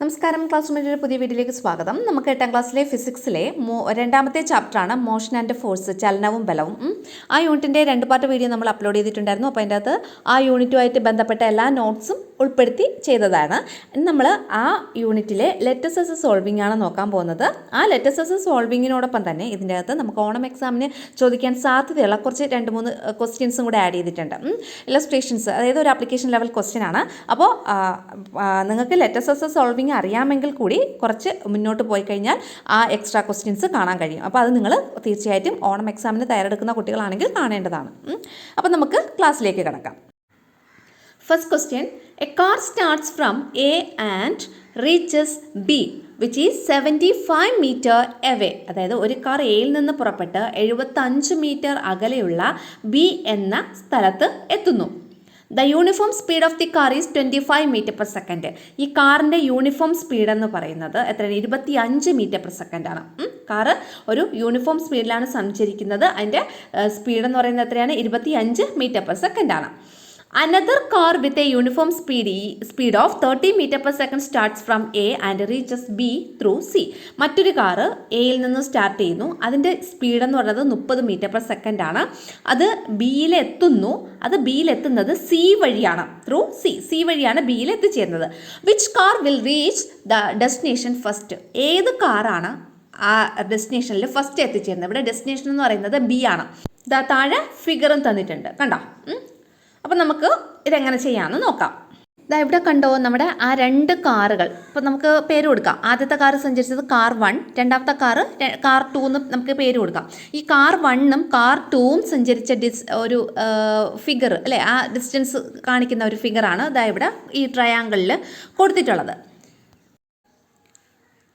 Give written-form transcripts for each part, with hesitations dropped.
നമസ്കാരം. ക്ലാസ് റൂമിൻ്റെ പുതിയ വീഡിയോയിലേക്ക് സ്വാഗതം. നമുക്ക് 8ാം ക്ലാസ്സിലെ ഫിസിക്സിലെ രണ്ടാമത്തെ ചാപ്റ്ററാണ് മോഷൻ ആൻഡ് ഫോഴ്സ്, ചലനവും ബലവും. ആ യൂണിറ്റിൻ്റെ 2 പാർട്ട് വീഡിയോ നമ്മൾ അപ്ലോഡ് ചെയ്തിട്ടുണ്ടായിരുന്നു. അപ്പോൾ അതിൻ്റെ അകത്ത് ആ യൂണിറ്റുമായിട്ട് ബന്ധപ്പെട്ട എല്ലാ നോട്ട്സും ഉൾപ്പെടുത്തി ചെയ്തതാണ്. നമ്മൾ ആ യൂണിറ്റിലെ ലെറ്റസസ് സോൾവിംഗ് ആണ് നോക്കാൻ പോകുന്നത്. ആ ലെറ്റസസ് സോൾവിങ്ങിനോടൊപ്പം തന്നെ ഇതിൻ്റെ അകത്ത് നമുക്ക് ഓണം എക്സാമിന് ചോദിക്കാൻ സാധ്യതയുള്ള കുറച്ച് 2-3 ക്വസ്റ്റ്യൻസും കൂടെ ആഡ് ചെയ്തിട്ടുണ്ട്. ഇലസ്ട്രേഷൻസ്, അതായത് ഒരു ആപ്ലിക്കേഷൻ ലെവൽ ക്വസ്റ്റ്യൻ ആണ്. അപ്പോൾ നിങ്ങൾക്ക് ലെറ്റസസ് സോൾവിംഗ് അറിയാമെങ്കിൽ കൂടി കുറച്ച് മുന്നോട്ട് പോയി കഴിഞ്ഞാൽ ആ എക്സ്ട്രാ ക്വസ്റ്റ്യൻസ് കാണാൻ കഴിയും. അപ്പോൾ അത് നിങ്ങൾ തീർച്ചയായിട്ടും ഓണം എക്സാമിന് തയ്യാറെടുക്കുന്ന കുട്ടികളാണെങ്കിൽ കാണേണ്ടതാണ്. അപ്പോൾ നമുക്ക് ക്ലാസ്സിലേക്ക് കിടക്കാം. First question: a car starts from A and reaches B which is 75 metre away. അതായത് ഒരു കാർ എയിൽ നിന്ന് പുറപ്പെട്ട് 75 മീറ്റർ അകലെയുള്ള ബി എന്ന സ്ഥലത്ത് എത്തുന്നു. The uniform speed of the car is 25 metre per second. ഈ കാറിൻ്റെ യൂണിഫോം സ്പീഡ് എന്ന് പറയുന്നത് എത്രയാണ്? 25 മീറ്റർ പെർ സെക്കൻഡ് ആണ്. കാറ് ഒരു യൂണിഫോം സ്പീഡിലാണ് സഞ്ചരിക്കുന്നത്. അതിൻ്റെ സ്പീഡ് എന്ന് പറയുന്നത് എത്രയാണ്? 25 മീറ്റർ പെർ സെക്കൻഡ് ആണ്. Another car with a uniform speed of 30 meter per second starts from A and reaches B through C. മറ്റൊരു കാറ് എയിൽ നിന്ന് സ്റ്റാർട്ട് ചെയ്യുന്നു. അതിൻ്റെ സ്പീഡ് എന്ന് പറയുന്നത് 30 മീറ്റർ പെർ സെക്കൻഡ് ആണ്. അത് ബിയിലെത്തുന്നു. അത് ബിയിലെത്തുന്നത് സി വഴിയാണ്. ത്രൂ സി വഴിയാണ് ബിയിൽ എത്തിച്ചേരുന്നത്. Which car will reach the destination first? ഏത് കാറാണ് ആ ഡെസ്റ്റിനേഷനിൽ ഫസ്റ്റ് എത്തിച്ചേരുന്നത്? ഇവിടെ ഡെസ്റ്റിനേഷൻ എന്ന് പറയുന്നത് ബി ആണ്. താഴെ ഫിഗറും തന്നിട്ടുണ്ട്, കണ്ടോ? അപ്പം നമുക്ക് ഇതെങ്ങനെ ചെയ്യാമെന്ന് നോക്കാം. ഇവിടെ കണ്ടോ നമ്മുടെ ആ 2 കാറുകൾ. ഇപ്പം നമുക്ക് പേര് കൊടുക്കാം. ആദ്യത്തെ കാറ് സഞ്ചരിച്ചത് കാർ 1, രണ്ടാമത്തെ കാറ് കാർ 2 എന്ന് നമുക്ക് പേര് കൊടുക്കാം. ഈ കാർ 1ഉം കാർ 2ഉം സഞ്ചരിച്ച ഒരു ഫിഗർ അല്ലേ, ആ ഡിസ്റ്റൻസ് കാണിക്കുന്ന ഒരു ഫിഗറാണ് ഇവിടെ ഈ ട്രയാങ്കിളിൽ കൊടുത്തിട്ടുള്ളത്.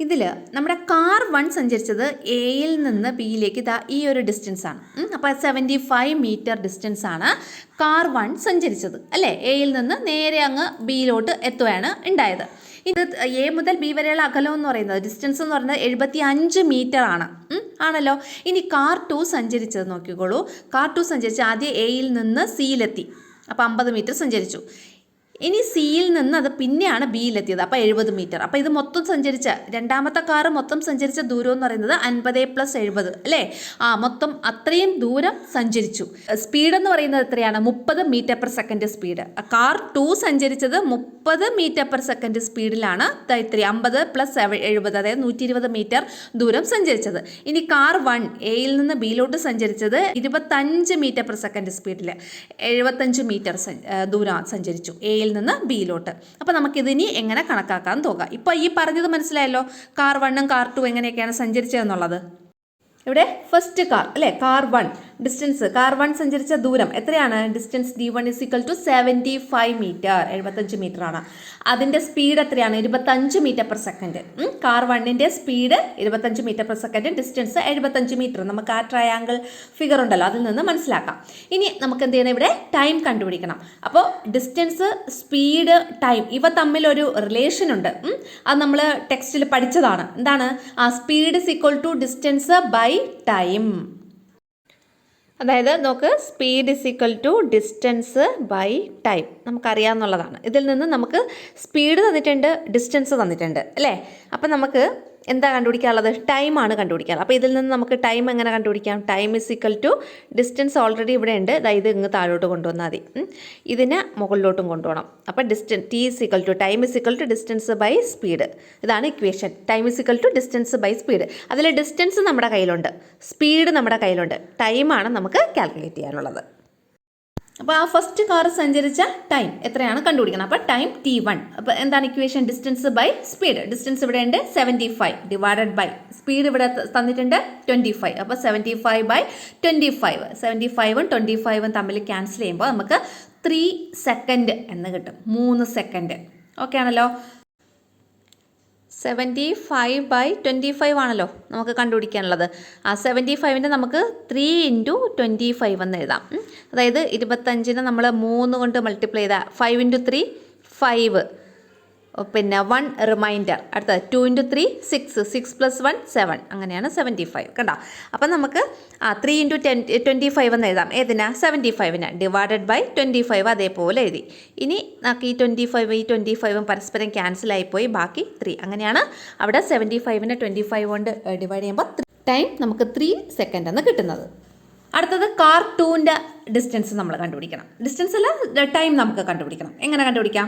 ഇതിൽ നമ്മുടെ കാർ 1 സഞ്ചരിച്ചത് എയിൽ നിന്ന് ബിയിലേക്ക് ഈ ഒരു ഡിസ്റ്റൻസാണ്. അപ്പോൾ 75 മീറ്റർ ഡിസ്റ്റൻസാണ് കാർ 1 സഞ്ചരിച്ചത് അല്ലേ. എയിൽ നിന്ന് നേരെ അങ്ങ് ബിയിലോട്ട് എത്തുകയാണ് ഉണ്ടായത്. ഇത് എ മുതൽ ബി വരെയുള്ള അകലം എന്ന് പറയുന്നത്, ഡിസ്റ്റൻസ് എന്ന് പറയുന്നത് 75 മീറ്റർ ആണ് ആണല്ലോ. ഇനി കാർ 2 സഞ്ചരിച്ചത് നോക്കിക്കോളൂ. കാർ 2 സഞ്ചരിച്ച് ആദ്യം എയിൽ നിന്ന് സിയിലെത്തി. അപ്പോൾ 50 മീറ്റർ സഞ്ചരിച്ചു. ഇനി സിയിൽ നിന്ന് അത് പിന്നെയാണ് ബിയിലെത്തിയത്. അപ്പോൾ 70 മീറ്റർ. അപ്പോൾ ഇത് മൊത്തം സഞ്ചരിച്ച രണ്ടാമത്തെ കാറ് മൊത്തം സഞ്ചരിച്ച ദൂരം എന്ന് പറയുന്നത് 50 + 70 അല്ലേ. മൊത്തം അത്രയും ദൂരം സഞ്ചരിച്ചു. സ്പീഡ് എന്ന് പറയുന്നത് എത്രയാണ്? 30 metre per second speed. Car 2 സഞ്ചരിച്ചത് 30 മീറ്റർ പെർ സെക്കൻഡ് സ്പീഡിലാണ്. 50 + 70 അതായത് 120 മീറ്റർ ദൂരം സഞ്ചരിച്ചത്. ഇനി കാർ 1 എയിൽ നിന്ന് ബിയിലോട്ട് സഞ്ചരിച്ചത് 25 മീറ്റർ പെർ സെക്കൻഡ് സ്പീഡിൽ 75 മീറ്റർ ദൂരം സഞ്ചരിച്ചു എയിൽ നിന്ന് ബിയിലോട്ട്. അപ്പോൾ നമുക്കിതിനി എങ്ങനെ കണക്കാക്കാൻ നോക്കാം. ഇപ്പോൾ ഈ പറഞ്ഞത് മനസ്സിലായല്ലോ, കാർ 1ഉം കാർ 2 എങ്ങനെയൊക്കെയാണ് സഞ്ചരിച്ചതെന്നുള്ളത്. ഇവിടെ ഫസ്റ്റ് കാർ അല്ലേ, കാർ 1 ഡിസ്റ്റൻസ്, കാർ 1 സഞ്ചരിച്ച ദൂരം എത്രയാണ്? ഡിസ്റ്റൻസ് d1 = 75 മീറ്റർ, 75 മീറ്റർ ആണ്. അതിൻ്റെ സ്പീഡ് എത്രയാണ്? 25 മീറ്റർ പെർ സെക്കൻഡ്. കാർ 1ൻ്റെ speed 25 metre per second, distance 75 metre. നമുക്ക് ആ ട്രയാങ്കിൾ ഫിഗർ ഉണ്ടല്ലോ, അതിൽ നിന്ന് മനസ്സിലാക്കാം. ഇനി നമുക്ക് എന്ത് ചെയ്യണം? ഇവിടെ ടൈം കണ്ടുപിടിക്കണം. അപ്പോൾ ഡിസ്റ്റൻസ്, സ്പീഡ്, ടൈം ഇവ തമ്മിലൊരു റിലേഷൻ ഉണ്ട്. അത് നമ്മൾ ടെക്സ്റ്റിൽ പഠിച്ചതാണ്. എന്താണ്? Speed = distance by time. അതായത് നോക്ക്, സ്പീഡ് = ഡിസ്റ്റൻസ് ബൈ ടൈം നമുക്കറിയാമെന്നുള്ളതാണ്. ഇതിൽ നിന്ന് നമുക്ക് സ്പീഡ് തന്നിട്ടുണ്ട്, ഡിസ്റ്റൻസ് തന്നിട്ടുണ്ട് അല്ലേ. അപ്പം നമുക്ക് എന്താ കണ്ടുപിടിക്കാനുള്ളത്? ടൈമാണ് കണ്ടുപിടിക്കാനുള്ളത്. അപ്പോൾ ഇതിൽ നിന്ന് നമുക്ക് ടൈം എങ്ങനെ കണ്ടുപിടിക്കാം? ടൈം = ഡിസ്റ്റൻസ് ഓൾറെഡി ഇവിടെ ഉണ്ട്. ഇത് ഇങ്ങ് താഴോട്ട് കൊണ്ടുവന്നാൽ മതി. ഇതിനെ മുകളിലോട്ടും കൊണ്ടുപോകണം. അപ്പോൾ ടൈം = ഡിസ്റ്റൻസ് ബൈ സ്പീഡ്. ഇതാണ് equation. Time = distance by speed. അതിൽ ഡിസ്റ്റൻസ് നമ്മുടെ കയ്യിലുണ്ട്, സ്പീഡ് നമ്മുടെ കയ്യിലുണ്ട്, ടൈമാണ് നമുക്ക് കാൽക്കുലേറ്റ് ചെയ്യാനുള്ളത്. അപ്പോൾ ആ ഫസ്റ്റ് കാർ സഞ്ചരിച്ച ടൈം എത്രയാണ് കണ്ടുപിടിക്കണം. അപ്പോൾ ടൈം t1. അപ്പോൾ എന്താണ് equation? Distance by speed. Distance ഇവിടെ ഉണ്ട് 75 ഡിവൈഡഡ് ബൈ സ്പീഡ് ഇവിടെ തന്നിട്ടുണ്ട് 25. അപ്പോൾ 75/25. 75ഉം 25ഉം തമ്മിൽ ക്യാൻസൽ ചെയ്യുമ്പോൾ നമുക്ക് 3 സെക്കൻഡ് എന്ന് കിട്ടും. 3 സെക്കൻഡ്. ഓക്കെ ആണല്ലോ. 75/25 ആണല്ലോ നമുക്ക് കണ്ടുപിടിക്കാനുള്ളത്. ആ 75ൻ്റെ നമുക്ക് 3 × 25 എന്ന് എഴുതാം. അതായത് 25നെ നമ്മൾ 3 കൊണ്ട് മൾട്ടിപ്ലൈ ചെയ്താൽ 5 × 3 5. പിന്നെ 1 റിമൈൻഡർ. അടുത്തത് 2 × 3 6, 6 + 1 7, അങ്ങനെയാണ് 75. കണ്ടോ? അപ്പം നമുക്ക് 3 × 10 25 എന്ന് എഴുതാം. ഏതിനാ? 75-ന്. /25 അതേപോലെ എഴുതി. ഇനി നമുക്ക് ഈ 25 പരസ്പരം ക്യാൻസൽ ആയിപ്പോയി, ബാക്കി 3. അങ്ങനെയാണ് അവിടെ 75-നെ 25 കൊണ്ട് ഡിവൈഡ് ചെയ്യുമ്പോൾ ടൈം നമുക്ക് 3 സെക്കൻഡ് എന്ന് കിട്ടുന്നത്. അടുത്തത് കാർ 2ൻ്റെ ഡിസ്റ്റൻസ് നമ്മൾ കണ്ടുപിടിക്കണം. ഡിസ്റ്റൻസ് അല്ല, ടൈം നമുക്ക് കണ്ടുപിടിക്കണം. എങ്ങനെ കണ്ടുപിടിക്കാം?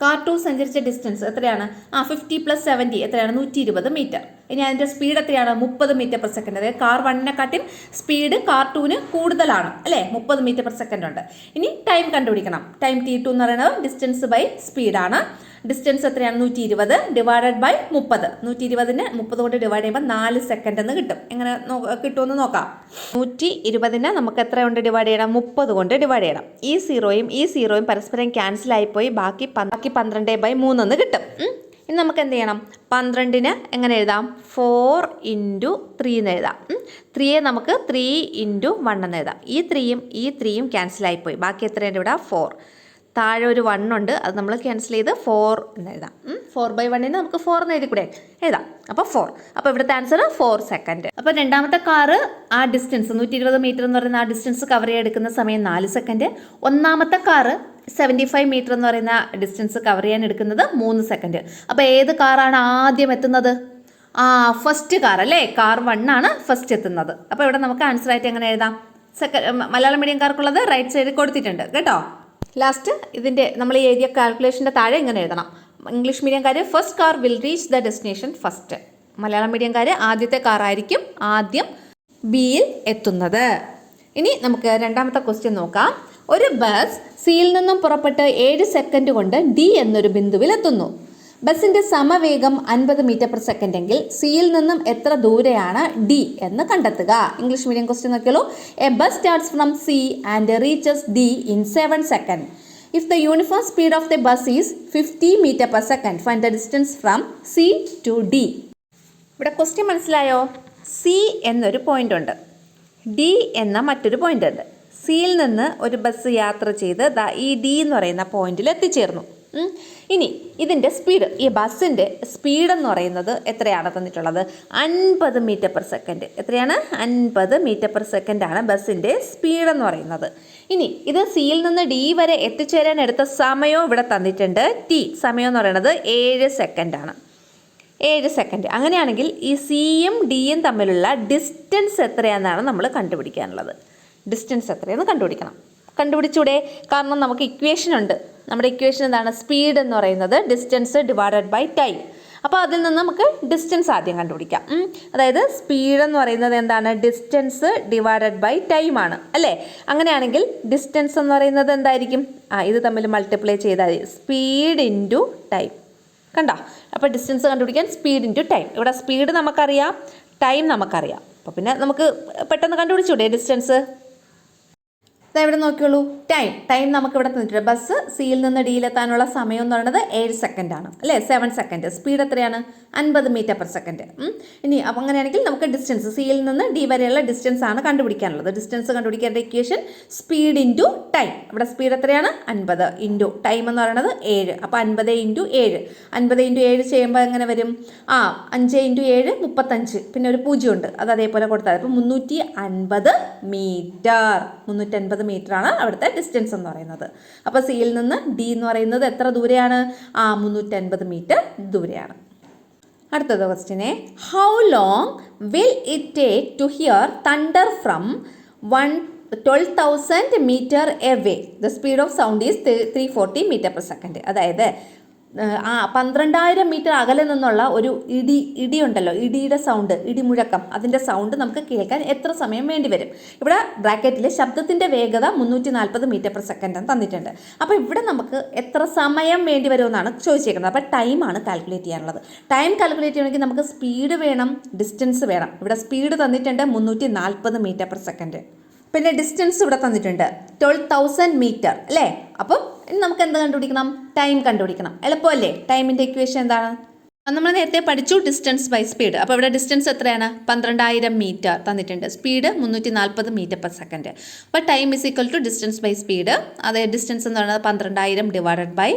കാർ 2 സഞ്ചരിച്ച ഡിസ്റ്റൻസ് എത്രയാണ്? 50 + 70 എത്രയാണ്? 120 മീറ്റർ. ഇനി അതിൻ്റെ സ്പീഡ് എത്രയാണ്? 30 മീറ്റർ/സെക്കൻഡ്. അതായത് കാർ 1നെക്കാട്ടും സ്പീഡ് കാർ 2ന് കൂടുതലാണ് അല്ലേ? 30 മീറ്റർ/സെക്കൻഡ് ഉണ്ട്. ഇനി ടൈം കണ്ടുപിടിക്കണം. ടൈം T2 എന്ന് പറയുന്നത് ഡിസ്റ്റൻസ് ബൈ സ്പീഡാണ്. ഡിസ്റ്റൻസ് എത്രയാണ്? 120 ഡിവൈഡഡ് ബൈ 30. 120-നെ 30 കൊണ്ട് ഡിവൈഡ് ചെയ്യുമ്പോൾ 4 സെക്കൻഡ് എന്ന് കിട്ടും. എങ്ങനെ കിട്ടുമെന്ന് നോക്കാം. 120-നെ നമുക്ക് എത്ര കൊണ്ട് ഡിവൈഡ് ചെയ്യണം? 30 കൊണ്ട് ഡിവൈഡ് ചെയ്യണം. ഈ സീറോയും പരസ്പരം ക്യാൻസൽ ആയിപ്പോയി, ബാക്കി 12/3 എന്ന് കിട്ടും. ഇനി നമുക്ക് എന്ത് ചെയ്യണം? 12-ന് എങ്ങനെ എഴുതാം? 4 × 3 എന്ന് എഴുതാം. 3-യെ നമുക്ക് 3 × 1 എന്ന് എഴുതാം. ഈ 3യും ക്യാൻസൽ ആയിപ്പോയി, ബാക്കി എത്രയുണ്ട് ഇവിടെ? 4. താഴെ ഒരു 1 ഉണ്ട്, അത് നമ്മൾ ക്യാൻസൽ ചെയ്ത് 4 എന്ന് എഴുതാം. 4/1-ന് നമുക്ക് 4 എന്ന് എഴുതി കൂടെ എഴുതാം. അപ്പോൾ 4. അപ്പോൾ ഇവിടുത്തെ ആൻസർ 4 സെക്കൻഡ്. അപ്പോൾ രണ്ടാമത്തെ കാറ് ആ ഡിസ്റ്റൻസ് 120 മീറ്റർ എന്ന് പറയുന്ന ആ ഡിസ്റ്റൻസ് കവർ ചെയ്തെടുക്കുന്ന സമയം 4 സെക്കൻഡ്. ഒന്നാമത്തെ കാറ് 75 മീറ്റർ എന്ന് പറയുന്ന ഡിസ്റ്റൻസ് കവർ ചെയ്യാൻ എടുക്കുന്നത് 3 സെക്കൻഡ്. അപ്പോൾ ഏത് കാറാണ് ആദ്യം എത്തുന്നത്? ഫസ്റ്റ് കാർ അല്ലേ? കാർ 1 ആണ് ഫസ്റ്റ് എത്തുന്നത്. അപ്പോൾ ഇവിടെ നമുക്ക് ആൻസർ ആയിട്ട് എങ്ങനെ എഴുതാം? മലയാളം മീഡിയംകാർക്കുള്ളത് റൈറ്റ് സൈഡിൽ കൊടുത്തിട്ടുണ്ട് കേട്ടോ. ലാസ്റ്റ് ഇതിൻ്റെ നമ്മൾ ഈ എഴുതിയ കാൽക്കുലേഷൻ്റെ താഴെ ഇങ്ങനെ എഴുതണം. ഇംഗ്ലീഷ് മീഡിയംകാർ first car will reach the destination first. Malayalam മീഡിയംകാർ ആദ്യത്തെ കാറായിരിക്കും ആദ്യം ബിയിൽ എത്തുന്നത്. ഇനി നമുക്ക് രണ്ടാമത്തെ ക്വസ്റ്റ്യൻ നോക്കാം. ഒരു ബസ് സിയിൽ നിന്നും പുറപ്പെട്ട് 7 സെക്കൻഡ് കൊണ്ട് ഡി എന്നൊരു ബിന്ദുവിൽ എത്തുന്നു. ബസ്സിൻ്റെ സമവേഗം 50 മീറ്റർ/സെക്കൻഡ് എങ്കിൽ സിയിൽ നിന്നും എത്ര ദൂരെയാണ് ഡി എന്ന് കണ്ടെത്തുക. ഇംഗ്ലീഷ് മീഡിയം ക്വസ്റ്റ്യൻ നോക്കിയോളൂ. A bus starts from C and reaches D in 7 second. If the uniform speed of the bus is 50 metre second, find the distance from C to D. ഇവിടെ question മനസ്സിലായോ? C എന്നൊരു point ഉണ്ട്, D എന്ന മറ്റൊരു point ഉണ്ട്. സിയിൽ നിന്ന് ഒരു ബസ് യാത്ര ചെയ്ത് ഈ ഡി എന്ന് പറയുന്ന പോയിന്റിൽ എത്തിച്ചേർന്നു. ഇനി ഇതിൻ്റെ സ്പീഡ്, ഈ ബസ്സിൻ്റെ സ്പീഡ് എന്ന് പറയുന്നത് എത്രയാണ് തന്നിട്ടുള്ളത്? 50 മീറ്റർ/സെക്കൻഡ്. എത്രയാണ്? 50 മീറ്റർ/സെക്കൻഡ് ആണ് ബസ്സിൻ്റെ സ്പീഡ് എന്ന് പറയുന്നത്. ഇനി ഇത് സിയിൽ നിന്ന് ഡി വരെ എത്തിച്ചേരാൻ എടുത്ത സമയവും ഇവിടെ തന്നിട്ടുണ്ട്. ടി സമയം എന്ന് പറയുന്നത് 7 സെക്കൻഡാണ്. 7 സെക്കൻഡ്. അങ്ങനെയാണെങ്കിൽ ഈ സിയും ഡിയും തമ്മിലുള്ള ഡിസ്റ്റൻസ് എത്രയാണെന്നാണ് നമ്മൾ കണ്ടുപിടിക്കാനുള്ളത്. ഡിസ്റ്റൻസ് എത്രയെന്ന് കണ്ടുപിടിക്കണം. കണ്ടുപിടിച്ചൂടെ? കാരണം നമുക്ക് ഇക്വേഷൻ ഉണ്ട്. നമ്മുടെ ഇക്വേഷൻ എന്താണ്? സ്പീഡ് എന്ന് പറയുന്നത് ഡിസ്റ്റൻസ് ഡിവൈഡഡ് ബൈ ടൈം. അപ്പോൾ അതിൽ നിന്ന് നമുക്ക് ഡിസ്റ്റൻസ് ആദ്യം കണ്ടുപിടിക്കാം. അതായത് സ്പീഡ് എന്ന് പറയുന്നത് എന്താണ്? ഡിസ്റ്റൻസ് ഡിവൈഡഡ് ബൈ ടൈം ആണ് അല്ലേ? അങ്ങനെയാണെങ്കിൽ ഡിസ്റ്റൻസ് എന്ന് പറയുന്നത് എന്തായിരിക്കും? ഇത് തമ്മിൽ മൾട്ടിപ്ലൈ ചെയ്താൽ മതി. Speed into time. കണ്ടോ? അപ്പോൾ ഡിസ്റ്റൻസ് കണ്ടുപിടിക്കാൻ സ്പീഡ് ഇൻറ്റു ടൈം. ഇവിടെ സ്പീഡ് നമുക്കറിയാം, ടൈം നമുക്കറിയാം. അപ്പോൾ പിന്നെ നമുക്ക് പെട്ടെന്ന് കണ്ടുപിടിച്ചൂടെ ഡിസ്റ്റൻസ്? ഇവിടെ നോക്കിയോളൂ. ടൈം നമുക്ക് ഇവിടെ തന്നിട്ടുണ്ട്. ബസ് സിയിൽ നിന്ന് ഡിയിലെത്താനുള്ള സമയം എന്ന് പറയുന്നത് 7 സെക്കൻഡാണ് അല്ലേ? 7 സെക്കൻഡ്. സ്പീഡ് എത്രയാണ്? 50 മീറ്റർ/സെക്കൻഡ്. ഇനി അപ്പം അങ്ങനെയാണെങ്കിൽ നമുക്ക് ഡിസ്റ്റൻസ് സിയിൽ നിന്ന് ഡി വരെയുള്ള ഡിസ്റ്റൻസ് ആണ് കണ്ടുപിടിക്കാനുള്ളത്. ഡിസ്റ്റൻസ് കണ്ടുപിടിക്കേണ്ട ഇക്വേഷൻ സ്പീഡ് ഇൻറ്റു ടൈം. ഇവിടെ സ്പീഡ് എത്രയാണ്? 50 ഇൻറ്റു ടൈം എന്ന് പറയുന്നത് 7. അപ്പോൾ 50 × 7. 50 × 7 ചെയ്യുമ്പോൾ എങ്ങനെ വരും? 5 × 7 35. പിന്നെ ഒരു 0 ഉണ്ട്, അത് അതേപോലെ കൊടുത്താൽ. അപ്പോൾ 350 മീറ്റർ. 350 മീറ്റർ ആണ് അവിടുത്തെ ഡിസ്റ്റൻസ് എന്ന് പറയുന്നത്. അപ്പോൾ സിയിൽ നിന്ന് ഡി എന്ന് പറയുന്നത് എത്ര ദൂരെയാണ്? 350 മീറ്റർ ദൂരെയാണ്. അടുത്തത് ക്വസ്റ്റ്യനെ, how long will it take to hear thunder from 12,000 metre away? The speed of sound is 340 metre second. അതായത് 12,000 മീറ്റർ അകലെ നിന്നുള്ള ഒരു ഇടി ഉണ്ടല്ലോ, ഇടിയുടെ സൗണ്ട്, ഇടിമുഴക്കം, അതിൻ്റെ സൗണ്ട് നമുക്ക് കേൾക്കാൻ എത്ര സമയം വേണ്ടി വരും? ഇവിടെ ബ്രാക്കറ്റിൽ ശബ്ദത്തിൻ്റെ വേഗത 340 മീറ്റർ/സെക്കൻഡ് തന്നിട്ടുണ്ട്. അപ്പോൾ ഇവിടെ നമുക്ക് എത്ര സമയം വേണ്ടി വരുമെന്നാണ് ചോദിച്ചേക്കുന്നത്. അപ്പോൾ ടൈമാണ് കാൽക്കുലേറ്റ് ചെയ്യാനുള്ളത്. ടൈം കാൽക്കുലേറ്റ് ചെയ്യണമെങ്കിൽ നമുക്ക് സ്പീഡ് വേണം, ഡിസ്റ്റൻസ് വേണം. ഇവിടെ സ്പീഡ് തന്നിട്ടുണ്ട് 340 മീറ്റർ/സെക്കൻഡ്. പിന്നെ ഡിസ്റ്റൻസ് ഇവിടെ തന്നിട്ടുണ്ട് 12,000 മീറ്റർ അല്ലേ? അപ്പം നമുക്ക് എന്ത് കണ്ടുപിടിക്കണം? ടൈം കണ്ടുപിടിക്കണം. എളുപ്പമല്ലേ? ടൈമിൻ്റെ ഇക്വേഷൻ എന്താണ്? നമ്മൾ നേരത്തെ പഠിച്ചു ഡിസ്റ്റൻസ് ബൈ സ്പീഡ്. അപ്പോൾ ഇവിടെ ഡിസ്റ്റൻസ് എത്രയാണ്? 12,000 മീറ്റർ തന്നിട്ടുണ്ട്. Speed 340 metre per second. അപ്പോൾ time is equal to distance by speed. അതേ ഡിസ്റ്റൻസ് എന്ന് പറയുന്നത് 12,000 ഡിവൈഡഡ് ബൈ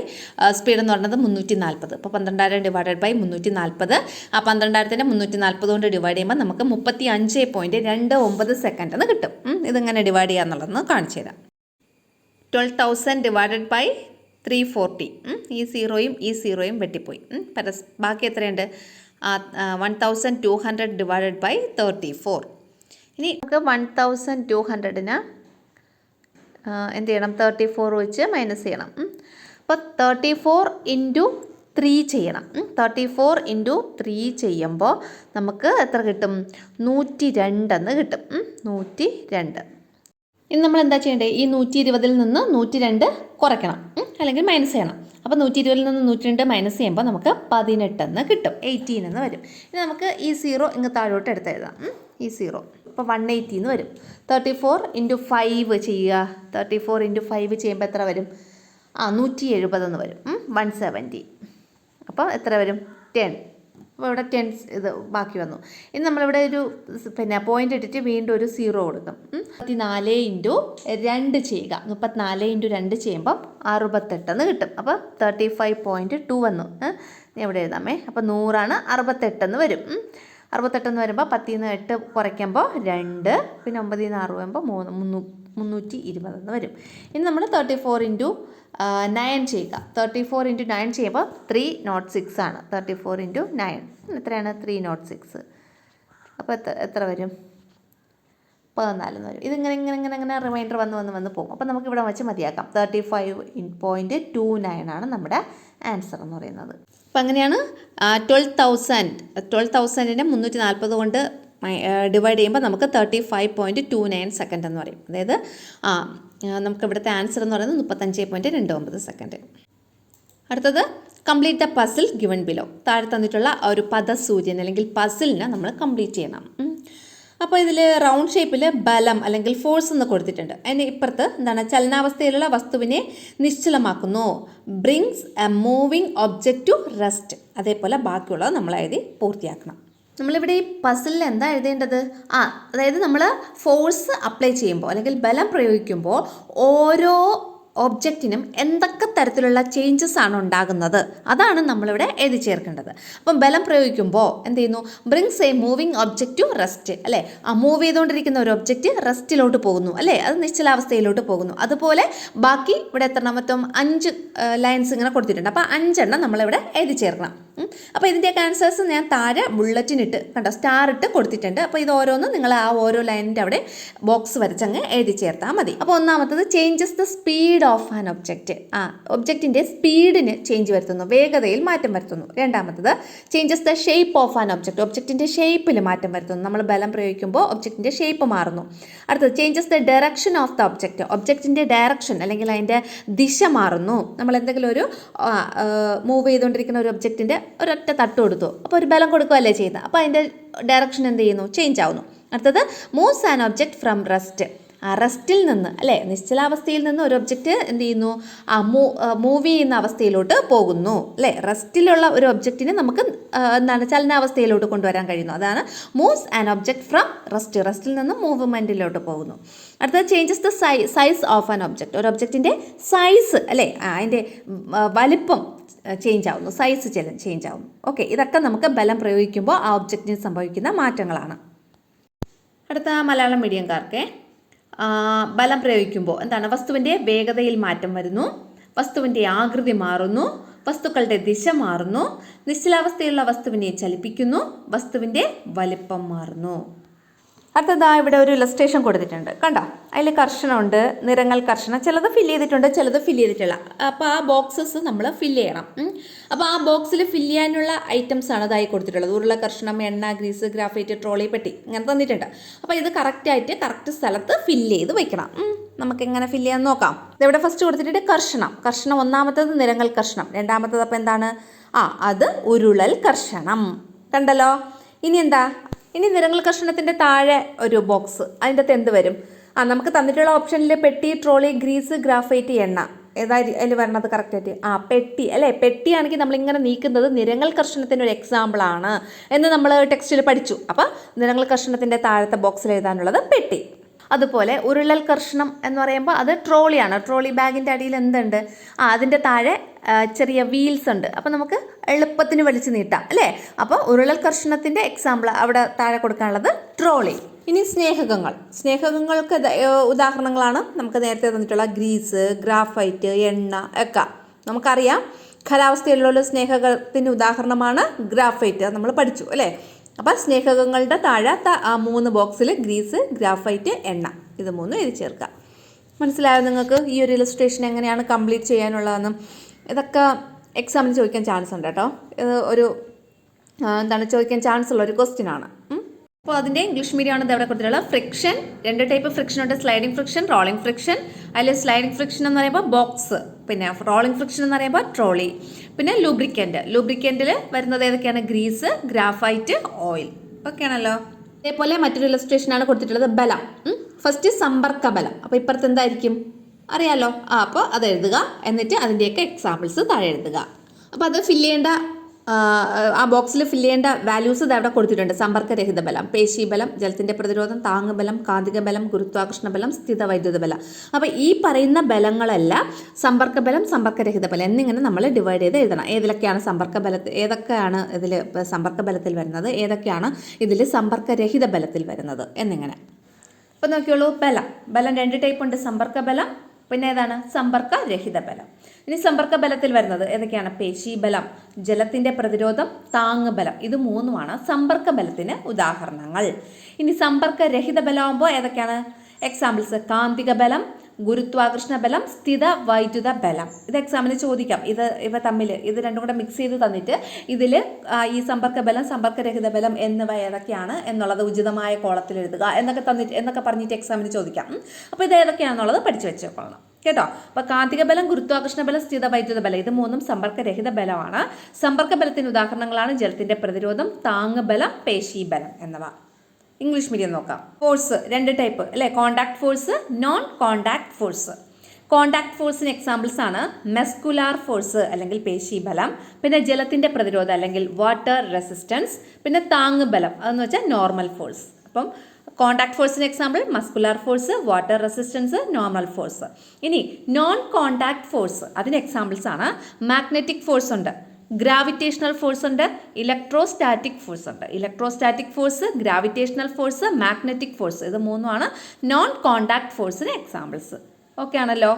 സ്പീഡ് എന്ന് പറയുന്നത് 340. അപ്പോൾ 12,000 ഡിവൈഡഡ് ബൈ 340. ആ 12,000 340 കൊണ്ട് ഡിവൈഡ് ചെയ്യുമ്പോൾ നമുക്ക് 35.29 സെക്കൻഡ് എന്ന് കിട്ടും. ഇതിങ്ങനെ ഡിവൈഡ് ചെയ്യാന്നുള്ളതെന്ന് കാണിച്ചു തരാം. 12,000 ഡിവൈഡഡ് ബൈ 340. ഈ സീറോയും വെട്ടിപ്പോയി. ബാക്കി എത്രയുണ്ട്? 1,200 ഡിവൈഡഡ് ബൈ 34. ഇനി നമുക്ക് 1,200ന് എന്ത് ചെയ്യണം? 34 വെച്ച് മൈനസ് ചെയ്യണം. അപ്പോൾ 34 ഇൻറ്റു 3 ചെയ്യണം. 34 ഇൻറ്റു 3 ചെയ്യുമ്പോൾ നമുക്ക് എത്ര കിട്ടും? 102 എന്ന് കിട്ടും. 102. ഇനി നമ്മൾ എന്താ ചെയ്യേണ്ടത്? ഈ 120ൽ നിന്ന് 102 കുറയ്ക്കണം, അല്ലെങ്കിൽ മൈനസ് ചെയ്യണം. അപ്പോൾ 120ൽ നിന്ന് 102 മൈനസ് ചെയ്യുമ്പോൾ നമുക്ക് 18 എന്ന് കിട്ടും. 18 എന്ന് വരും. ഇനി നമുക്ക് ഈ 0 ഇങ്ങ് താഴോട്ട് എടുത്ത് എഴുതാം. ഈ 0 അപ്പോൾ 180 എന്ന് വരും. 34 ഇൻറ്റു 5 ചെയ്യുക. 34 ഇൻറ്റു 5 ചെയ്യുമ്പോൾ എത്ര വരും? 170 എന്ന് വരും. 170. അപ്പോൾ എത്ര വരും? 10. അപ്പോൾ ഇവിടെ 10 ഇത് ബാക്കി വന്നു. ഇനി നമ്മളിവിടെ ഒരു പോയിൻ്റ് ഇട്ടിട്ട് വീണ്ടും ഒരു 0 കൊടുക്കും. 34 ഇൻറ്റു 2 ചെയ്യുക. 34 ഇൻറ്റു 2 ചെയ്യുമ്പോൾ 68 എന്ന് കിട്ടും. അപ്പോൾ 35.2 വന്നു. എവിടെ എഴുതാമേ? അപ്പോൾ 100 68 എന്ന് വരും. 68 എന്ന് വരുമ്പോൾ 10 നിന്ന് 8 കുറയ്ക്കുമ്പോൾ 2, പിന്നെ 9 നിന്ന് 6 വരുമ്പോൾ 320 എന്ന് വരും. ഇനി നമ്മൾ 34 ഇൻറ്റു 9 ചെയ്യുക. 34 ഇൻറ്റു 9 ചെയ്യുമ്പോൾ 306 ആണ്. 34 ഇൻറ്റു 9 എത്രയാണ്? 306. അപ്പോൾ എത്ര വരും? 14 എന്ന് വരും. ഇതിങ്ങനെ റിമൈൻഡർ വന്ന് പോകും. അപ്പോൾ നമുക്ക് ഇവിടെ വെച്ച് മതിയാക്കാം. 35.29 ആണ് നമ്മുടെ ആൻസർ എന്ന് പറയുന്നത്. അപ്പോൾ അങ്ങനെയാണ് 12,000നെ 340 കൊണ്ട് ഡിവൈഡ് ചെയ്യുമ്പോൾ നമുക്ക് 35.29 സെക്കൻഡ് എന്ന് പറയും. അതായത് നമുക്ക് ഇവിടുത്തെ ആൻസർ എന്ന് പറയുന്നത് 35.29 സെക്കൻഡ്. അടുത്തത് complete the puzzle given below. താഴെ തന്നിട്ടുള്ള ഒരു പദസൂര്യൻ അല്ലെങ്കിൽ പസിലിനെ നമ്മൾ കംപ്ലീറ്റ് ചെയ്യണം. അപ്പോൾ ഇതിൽ റൗണ്ട് ഷേപ്പിൽ ബലം അല്ലെങ്കിൽ ഫോഴ്സ് എന്ന് കൊടുത്തിട്ടുണ്ട്. അതിന് ഇപ്പുറത്ത് എന്താണ്? ചലനാവസ്ഥയിലുള്ള വസ്തുവിനെ നിശ്ചലമാക്കുന്നു. Brings a moving object to rest. അതേപോലെ ബാക്കിയുള്ളത് നമ്മൾ എഴുതി പൂർത്തിയാക്കണം. നമ്മളിവിടെ ഈ പസിലിൽ എന്താ എഴുതേണ്ടത്? അതായത് നമ്മൾ ഫോഴ്സ് അപ്ലൈ ചെയ്യുമ്പോൾ അല്ലെങ്കിൽ ബലം പ്രയോഗിക്കുമ്പോൾ ഓരോ ഒബ്ജക്റ്റിനും എന്തൊക്കെ തരത്തിലുള്ള ചേഞ്ചസ് ആണ് ഉണ്ടാകുന്നത്, അതാണ് നമ്മളിവിടെ എഴുതി ചേർക്കേണ്ടത്. അപ്പം ബലം പ്രയോഗിക്കുമ്പോൾ എന്ത് ചെയ്യുന്നു? Brings a moving object to rest, അല്ലേ? മൂവ് ചെയ്തുകൊണ്ടിരിക്കുന്ന ഒരു ഒബ്ജക്റ്റ് റെസ്റ്റിലോട്ട് പോകുന്നു, അല്ലേ? അത് നിശ്ചലാവസ്ഥയിലോട്ട് പോകുന്നു. അതുപോലെ ബാക്കി ഇവിടെ എത്ര മൊത്തം 5 ലൈൻസ് ഇങ്ങനെ കൊടുത്തിട്ടുണ്ട്. അപ്പോൾ 5 എണ്ണം നമ്മളിവിടെ എഴുതി ചേർക്കണം. അപ്പോൾ ഇതിൻ്റെയൊക്കെ ആൻസേഴ്സ് ഞാൻ താഴെ ബുള്ളറ്റിനിട്ട് കണ്ടോ, സ്റ്റാർ ഇട്ട് കൊടുത്തിട്ടുണ്ട്. അപ്പോൾ ഇത് ഓരോന്നും നിങ്ങൾ ആ ഓരോ ലൈനിൻ്റെ അവിടെ ബോക്സ് വരച്ചങ്ങ് എഴുതി ചേർത്താൽ മതി. അപ്പോൾ ഒന്നാമത്തത് changes the speed of an object. ഒബ്ജക്റ്റിൻ്റെ സ്പീഡിന് ചേഞ്ച് വരുത്തുന്നു, വേഗതയിൽ മാറ്റം വരുത്തുന്നു. രണ്ടാമത്തത് changes the shape of an object. ഒബ്ജക്റ്റിൻ്റെ ഷേപ്പിൽ മാറ്റം വരുത്തുന്നു. നമ്മൾ ബലം പ്രയോഗിക്കുമ്പോൾ ഒബ്ജക്റ്റിൻ്റെ ഷേപ്പ് മാറുന്നു. അടുത്തത് changes the direction of the object. ഒബ്ജക്റ്റിൻ്റെ ഡയറക്ഷൻ അല്ലെങ്കിൽ അതിൻ്റെ ദിശ മാറുന്നു. നമ്മൾ എന്തെങ്കിലും ഒരു മൂവ് ചെയ്തുകൊണ്ടിരിക്കുന്ന ഒരു ഒബ്ജക്റ്റിൻ്റെ ഒരൊറ്റ തട്ട് കൊടുത്തു, അപ്പോൾ ഒരു ബലം കൊടുക്കുകയല്ലേ ചെയ്യുന്നത്. അപ്പോൾ അതിൻ്റെ ഡയറക്ഷൻ എന്ത് ചെയ്യുന്നു? ചേഞ്ച് ആവുന്നു. അടുത്തത് moves an object from rest. റെസ്റ്റിൽ നിന്ന്, അല്ലേ, നിശ്ചലാവസ്ഥയിൽ നിന്ന് ഒരു ഒബ്ജക്റ്റ് എന്ത് ചെയ്യുന്നു? മൂവ് ചെയ്യുന്ന അവസ്ഥയിലോട്ട് പോകുന്നു, അല്ലേ? റെസ്റ്റിലുള്ള ഒരു ഒബ്ജക്റ്റിനെ നമുക്ക് ചലനാവസ്ഥയിലോട്ട് കൊണ്ടുവരാൻ കഴിയുന്നു. അതാണ് moves an object from rest. റെസ്റ്റിൽ നിന്ന് മൂവ്മെൻറ്റിലോട്ട് പോകുന്നു. അടുത്തത് changes the size of an object. ഒരു ഒബ്ജക്റ്റിൻ്റെ സൈസ്, അല്ലേ, അതിൻ്റെ വലിപ്പം ചേഞ്ച് ആവുന്നു, സൈസ് ചേഞ്ച് ആവുന്നു. ഓക്കെ, ഇതൊക്കെ നമുക്ക് ബലം പ്രയോഗിക്കുമ്പോൾ ആ ഒബ്ജക്റ്റിന് സംഭവിക്കുന്ന മാറ്റങ്ങളാണ്. അടുത്ത മലയാളം മീഡിയംകാർക്ക് ബലം പ്രയോഗിക്കുമ്പോൾ എന്താണ്? വസ്തുവിൻ്റെ വേഗതയിൽ മാറ്റം വരുന്നു, വസ്തുവിൻ്റെ ആകൃതി മാറുന്നു, വസ്തുക്കളുടെ ദിശ മാറുന്നു, നിശ്ചലാവസ്ഥയുള്ള വസ്തുവിനെ ചലിപ്പിക്കുന്നു, വസ്തുവിൻ്റെ വലിപ്പം മാറുന്നു. അടുത്തതാ ഇവിടെ ഒരു ഇലസ്ട്രേഷൻ കൊടുത്തിട്ടുണ്ട്, കണ്ടോ? അതിൽ കർഷണമുണ്ട്, നിറങ്ങൾ കർഷണം, ചിലത് ഫില്ല് ചെയ്തിട്ടുണ്ട്, ചിലത് ഫില്ല് ചെയ്തിട്ടില്ല. അപ്പോൾ ആ ബോക്സസ് നമ്മൾ ഫില്ല് ചെയ്യണം. അപ്പോൾ ആ ബോക്സിൽ ഫില്ല് ചെയ്യാനുള്ള ഐറ്റംസ് ആണ് ഇതായി കൊടുത്തിട്ടുള്ളത്. ഉരുള കർഷണം, എണ്ണ, ഗ്രീസ്, ഗ്രാഫൈറ്റ്, ട്രോളി, പെട്ടി, ഇങ്ങനെ തന്നിട്ടുണ്ട്. അപ്പോൾ ഇത് കറക്റ്റായിട്ട് കറക്റ്റ് സ്ഥലത്ത് ഫില്ല് ചെയ്ത് വെക്കണം. നമുക്ക് എങ്ങനെ ഫില്ല് ചെയ്യാൻ നോക്കാം. ഇതിവിടെ ഫസ്റ്റ് കൊടുത്തിട്ടുണ്ട് കർഷണം. കർഷണം ഒന്നാമത്തത് നിറങ്ങൾ കർഷണം, രണ്ടാമത്തത് അപ്പോൾ എന്താണ്? അത് ഉരുളൽ കർഷണം. കണ്ടല്ലോ. ഇനി എന്താ? ഇനി നിറങ്ങൾ കർഷണത്തിൻ്റെ താഴെ ഒരു ബോക്സ്, അതിൻ്റെ അകത്ത് എന്ത് വരും? നമുക്ക് തന്നിട്ടുള്ള ഓപ്ഷനിൽ പെട്ടി, ട്രോളി, ഗ്രീസ്, ഗ്രാഫൈറ്റ്, എണ്ണ. അതിൽ വരണത് കറക്റ്റായിട്ട് പെട്ടി അല്ലേ. പെട്ടിയാണെങ്കിൽ നമ്മളിങ്ങനെ നീക്കുന്നത് നിരങ്ങൽ കർഷണത്തിൻ്റെ ഒരു എക്സാമ്പിളാണ് എന്ന് നമ്മൾ ടെക്സ്റ്റിൽ പഠിച്ചു. അപ്പോൾ നിരങ്ങൽ കർഷണത്തിൻ്റെ താഴത്തെ ബോക്സിൽ എഴുതാനുള്ളത് പെട്ടി. അതുപോലെ ഉരുളൽ കർഷണം എന്ന് പറയുമ്പോൾ അത് ട്രോളിയാണ്. ട്രോളി ബാഗിൻ്റെ അടിയിൽ എന്തുണ്ട്? അതിൻ്റെ താഴെ ചെറിയ വീൽസ് ഉണ്ട്. അപ്പോൾ നമുക്ക് എളുപ്പത്തിന് വലിച്ചു നീട്ടാം അല്ലേ. അപ്പോൾ ഉരുളൽ കർഷണത്തിൻ്റെ എക്സാമ്പിൾ അവിടെ താഴെ കൊടുക്കാനുള്ളത് ട്രോളി. ഇനി സ്നേഹകങ്ങൾക്ക് ഉദാഹരണങ്ങളാണ് നമുക്ക് നേരത്തെ തന്നിട്ടുള്ള ഗ്രീസ്, ഗ്രാഫൈറ്റ്, എണ്ണ ഒക്കെ. നമുക്കറിയാം ഖരാവസ്ഥയിലുള്ള സ്നേഹകത്തിന് ഉദാഹരണമാണ് ഗ്രാഫൈറ്റ്, നമ്മൾ പഠിച്ചു അല്ലേ. അപ്പോൾ സ്നേഹകങ്ങളുടെ താഴെ 3 ബോക്സിൽ ഗ്രീസ്, ഗ്രാഫൈറ്റ്, എണ്ണ ഇത് 3 എഴുതി ചേർക്കുക. മനസ്സിലായോ നിങ്ങൾക്ക് ഈ ഒരു ഇലസ്ട്രേഷൻ എങ്ങനെയാണ് കംപ്ലീറ്റ് ചെയ്യാനുള്ളതെന്ന്? ഇതൊക്കെ എക്സാമിന് ചോദിക്കാൻ ചാൻസ് ഉണ്ട് കേട്ടോ. ഇത് ചോദിക്കാൻ ചാൻസ് ഉള്ള ഒരു ക്വസ്റ്റ്യൻ ആണ്. അപ്പോൾ അതിൻ്റെ ഇംഗ്ലീഷ് മീഡിയം ആണ് ഇതവിടെ കൊടുത്തിട്ടുള്ളത്. ഫ്രിക്ഷൻ 2 ടൈപ്പ് ഫ്രിക്ഷൻ ഉണ്ട്. Sliding friction, rolling friction. അതിൽ സ്ലൈഡിംഗ് ഫ്രിക്ഷൻ എന്ന് പറയുമ്പോൾ ബോക്സ്, പിന്നെ റോളിംഗ് ഫ്രിക്ഷൻ എന്ന് പറയുമ്പോൾ ട്രോളി, പിന്നെ ലൂബ്രിക്കൻറ്റിൽ വരുന്നത് ഏതൊക്കെയാണ്? Greece, graphite, oil. ഓക്കെ ആണല്ലോ. അതേപോലെ മറ്റൊരു ഇലസ്ട്രേഷനാണ് കൊടുത്തിട്ടുള്ളത് ബലം. ഫസ്റ്റ് സമ്പർക്ക ബലം. അപ്പോൾ ഇപ്പുറത്ത് എന്തായിരിക്കും അറിയാലോ. അപ്പോൾ അത് എഴുതുക, എന്നിട്ട് അതിൻ്റെയൊക്കെ എക്സാമ്പിൾസ് താഴെ എഴുതുക. അപ്പോൾ അത് ഫില്ല് ചെയ്യേണ്ട ആ ബോക്സിൽ ഫില്ല് ചെയ്യേണ്ട വാല്യൂസ് ഇത് അവിടെ കൊടുത്തിട്ടുണ്ട്. സമ്പർക്കരഹിത ബലം, പേശീബലം, ജലത്തിൻ്റെ പ്രതിരോധം, താങ്ങുബലം, കാന്തിക ബലം, ഗുരുത്വാകർഷണ ബലം, സ്ഥിത വൈദ്യുത ബലം. അപ്പോൾ ഈ പറയുന്ന ബലങ്ങളെല്ലാം സമ്പർക്കബലം, സമ്പർക്കരഹിത ബലം എന്നിങ്ങനെ നമ്മൾ ഡിവൈഡ് ചെയ്ത് എഴുതണം. ഏതിലൊക്കെയാണ് ഏതൊക്കെയാണ് ഇതിൽ സമ്പർക്ക ബലത്തിൽ വരുന്നത്, ഏതൊക്കെയാണ് ഇതിൽ സമ്പർക്കരഹിത ബലത്തിൽ വരുന്നത് എന്നിങ്ങനെ. അപ്പോൾ നോക്കിയോളൂ. ബലം 2 ടൈപ്പ് ഉണ്ട്. സമ്പർക്ക ബലം, പിന്നെ ഏതാണ്? സമ്പർക്കരഹിത ബലം. ഇനി സമ്പർക്ക ബലത്തിൽ വരുന്നത് ഏതൊക്കെയാണ്? പേശീബലം, ജലത്തിൻ്റെ പ്രതിരോധം, താങ്ങുബലം. ഇത് 3ഉമാണ് സമ്പർക്ക ബലത്തിന് ഉദാഹരണങ്ങൾ. ഇനി സമ്പർക്കരഹിത ബലമാകുമ്പോൾ ഏതൊക്കെയാണ് എക്സാമ്പിൾസ്? കാന്തിക ബലം, ഗുരുത്വാകർഷണ ബലം, സ്ഥിത വൈദ്യുത ബലം. ഇത് എക്സാമിന് ചോദിക്കാം. ഇവ തമ്മിൽ ഇത് രണ്ടും കൂടെ മിക്സ് ചെയ്ത് തന്നിട്ട് ഇതിൽ ഈ സമ്പർക്ക ബലം, സമ്പർക്കരഹിത ബലം എന്നിവ ഏതൊക്കെയാണ് എന്നുള്ളത് ഉചിതമായ കോളത്തിൽ എഴുതുക എന്നൊക്കെ പറഞ്ഞിട്ട് എക്സാമിന് ചോദിക്കാം. അപ്പോൾ ഇത് ഏതൊക്കെയാണെന്നുള്ളത് പഠിച്ചു വെച്ചേക്കൊള്ളണം കേട്ടോ. അപ്പോൾ കാന്തിക ബലം, ഗുരുത്വാകർഷണ ബലം, സ്ഥിത വൈദ്യുത ബലം ഇത് 3ഉം സമ്പർക്കരഹിത ബലമാണ്. സമ്പർക്ക ബലത്തിന് ഉദാഹരണങ്ങളാണ് ജലത്തിൻ്റെ പ്രതിരോധം, താങ്ങുബലം, പേശീബലം എന്നിവ. ഇംഗ്ലീഷ് മീഡിയം നോക്കാം. ഫോഴ്സ് 2 ടൈപ്പ് അല്ലേ. Contact force, non contact force. Contact ഫോഴ്സിന് എക്സാമ്പിൾസ് ആണ് മസ്കുലാർ ഫോഴ്സ് അല്ലെങ്കിൽ പേശീബലം, പിന്നെ ജലത്തിൻ്റെ പ്രതിരോധം അല്ലെങ്കിൽ വാട്ടർ റെസിസ്റ്റൻസ്, പിന്നെ താങ്ങുബലം അതെന്ന് വെച്ചാൽ നോർമൽ ഫോഴ്സ്. അപ്പം കോണ്ടാക്ട് ഫോഴ്സിന് example muscular force, water resistance, normal force. ഇനി നോൺ കോണ്ടാക്ട് ഫോഴ്സ് അതിന് എക്സാമ്പിൾസ് ആണ് മാഗ്നറ്റിക് ഫോഴ്സ് ഉണ്ട്, ഗ്രാവിറ്റേഷണൽ ഫോഴ്സ് ഉണ്ട്, ഇലക്ട്രോസ്റ്റാറ്റിക് ഫോഴ്സ് ഉണ്ട്. Electrostatic force, gravitational force, magnetic force ഇത് 3ഉമാണ് നോൺ കോണ്ടാക്ട് ഫോഴ്സിന് എക്സാമ്പിൾസ്. ഓക്കെ ആണല്ലോ.